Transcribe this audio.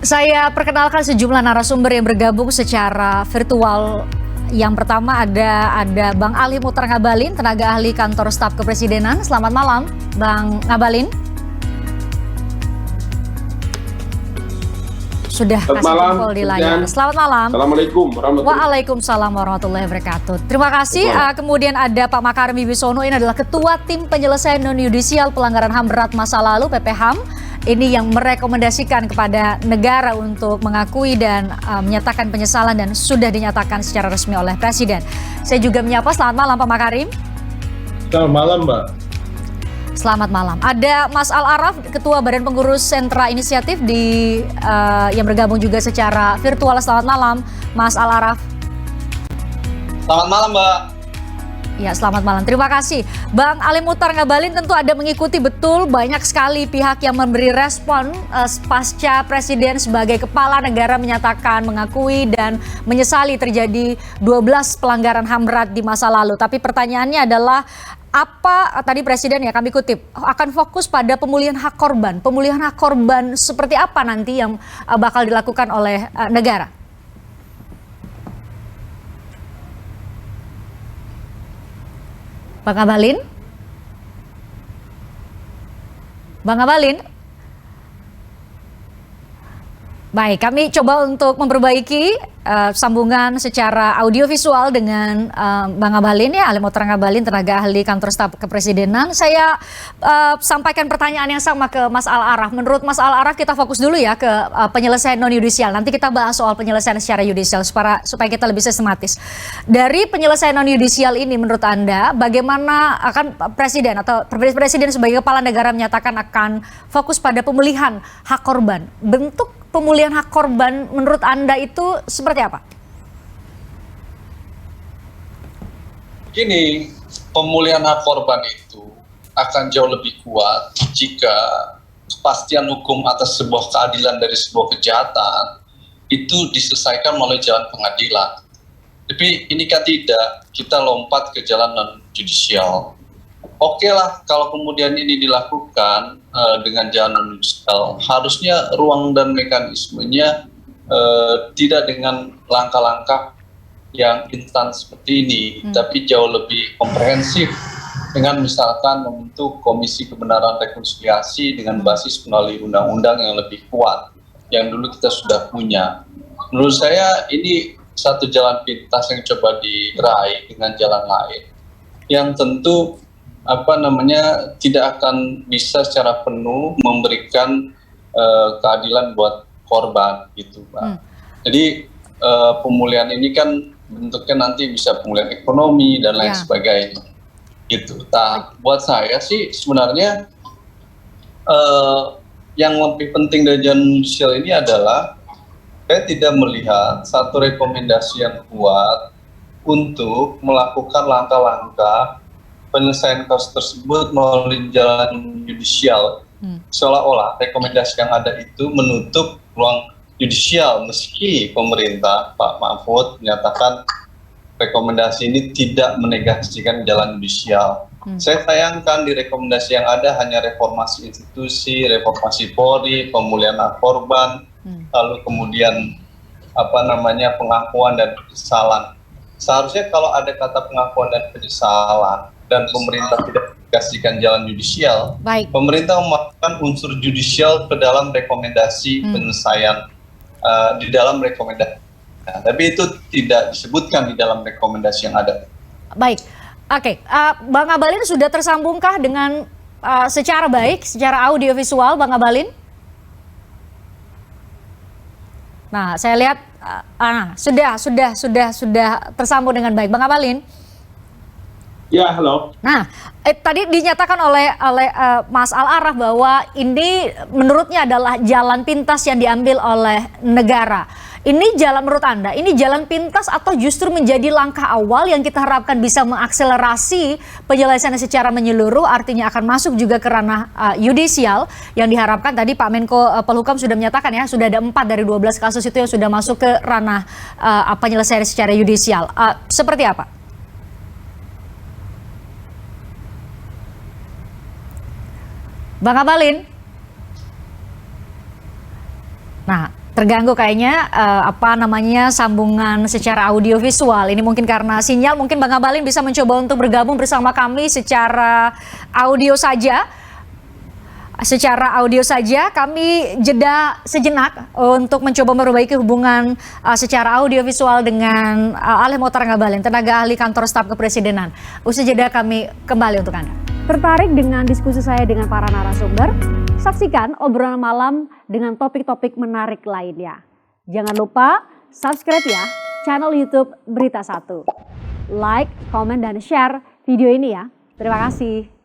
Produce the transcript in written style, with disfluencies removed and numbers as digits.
Saya perkenalkan sejumlah narasumber yang bergabung secara virtual. Yang pertama ada Bang Ali Mutar Ngabalin, tenaga ahli kantor staf kepresidenan. Selamat malam, Bang Ngabalin. Sudah Selamat kasih malam, jempol di layar. Selamat malam. Assalamualaikum warahmatullahi Waalaikumsalam warahmatullahi wabarakatuh. Terima kasih. Kemudian ada Pak Makarim Wibisono, ini adalah Ketua Tim Penyelesaian Non-Yudisial Pelanggaran HAM Berat Masa Lalu (PPHAM). Ini yang merekomendasikan kepada negara untuk mengakui dan menyatakan penyesalan dan sudah dinyatakan secara resmi oleh Presiden. Saya juga menyapa, selamat malam Pak Makarim. Selamat malam Mbak. Selamat malam. Ada Mas Al Araf, Ketua Badan Pengurus Sentra Inisiatif yang bergabung juga secara virtual. Selamat malam, Mas Al Araf. Selamat malam, Mbak. Ya, selamat malam. Terima kasih. Bang Ali Mutar Ngabalin, tentu ada mengikuti betul banyak sekali pihak yang memberi respon pasca Presiden sebagai kepala negara menyatakan mengakui dan menyesali terjadi 12 pelanggaran HAM berat di masa lalu. Tapi pertanyaannya adalah apa tadi Presiden, ya kami kutip, akan fokus pada pemulihan hak korban. Pemulihan hak korban seperti apa nanti yang bakal dilakukan oleh negara? Bang Ngabalin? Bang Ngabalin? Baik, kami coba untuk memperbaiki sambungan secara audiovisual dengan Bang Ngabalin, ya, Ali Mutar Ngabalin, tenaga ahli kantor staf kepresidenan. Saya sampaikan pertanyaan yang sama ke Mas Al Araf. Menurut Mas Al Araf, kita fokus dulu ya ke penyelesaian non-yudisial. Nanti kita bahas soal penyelesaian secara yudisial supaya kita lebih sistematis. Dari penyelesaian non-yudisial ini, menurut Anda, bagaimana akan Presiden atau Presiden sebagai kepala negara menyatakan akan fokus pada pemulihan hak korban? Bentuk pemulihan hak korban menurut Anda itu seperti apa? Gini, pemulihan hak korban itu akan jauh lebih kuat jika kepastian hukum atas sebuah keadilan dari sebuah kejahatan itu diselesaikan melalui jalan pengadilan. Tapi ini kan tidak, kita lompat ke jalan non-judicial. Oke lah, kalau kemudian ini dilakukan dengan jalan non-judicial, harusnya ruang dan mekanismenya tidak dengan langkah-langkah yang instan seperti ini, tapi jauh lebih komprehensif dengan misalkan membentuk Komisi Kebenaran Rekonsiliasi dengan basis melalui undang-undang yang lebih kuat, yang dulu kita sudah punya. Menurut saya ini satu jalan pintas yang coba diraih dengan jalan lain, yang tentu tidak akan bisa secara penuh memberikan keadilan buat korban gitu, Pak. Jadi pemulihan ini kan bentuknya nanti bisa pemulihan ekonomi dan lain sebagainya gitu. Nah, buat saya sih sebenarnya yang lebih penting dari jalan judicial ini adalah saya tidak melihat satu rekomendasi yang kuat untuk melakukan langkah-langkah penyelesaian kasus tersebut melalui jalan yudisial. Seolah-olah rekomendasi yang ada itu menutup ruang yudisial, meski pemerintah Pak Mahfud menyatakan rekomendasi ini tidak menegasikan jalan yudisial. Saya sayangkan di rekomendasi yang ada hanya reformasi institusi, reformasi Polri, pemulihan hak korban, lalu kemudian pengakuan dan penyesalan. Seharusnya kalau ada kata pengakuan dan penyesalan dan pemerintah tidak dikasihkan jalan yudisial, pemerintah memasukkan unsur yudisial ke dalam rekomendasi penyelesaian di dalam rekomendasi. Nah, tapi itu tidak disebutkan di dalam rekomendasi yang ada. Baik, oke. Bang Ngabalin sudah tersambungkah dengan secara baik, secara audiovisual, Bang Ngabalin? Nah, saya lihat sudah tersambung dengan baik, Bang Ngabalin. Ya, halo. Nah, tadi dinyatakan oleh Mas Al Araf bahwa ini menurutnya adalah jalan pintas yang diambil oleh negara. Ini jalan, menurut Anda, ini jalan pintas atau justru menjadi langkah awal yang kita harapkan bisa mengakselerasi penyelesaian secara menyeluruh, artinya akan masuk juga ke ranah yudisial yang diharapkan tadi Pak Menko Polhukam sudah menyatakan ya, sudah ada 4 dari 12 kasus itu yang sudah masuk ke ranah penyelesaian secara yudisial. Seperti apa? Bang Ngabalin. Nah, terganggu kayaknya sambungan secara audio visual. Ini mungkin karena sinyal, mungkin Bang Abalin bisa mencoba untuk bergabung bersama kami secara audio saja. Kami jeda sejenak untuk mencoba memperbaiki hubungan secara audio visual dengan Ali Mohtar Ngabalin, tenaga ahli kantor staf kepresidenan. Usai jeda kami kembali untuk Anda. Tertarik dengan diskusi saya dengan para narasumber? Saksikan obrolan malam dengan topik-topik menarik lainnya. Jangan lupa subscribe ya channel YouTube Berita 1. Like, komen, dan share video ini ya. Terima kasih.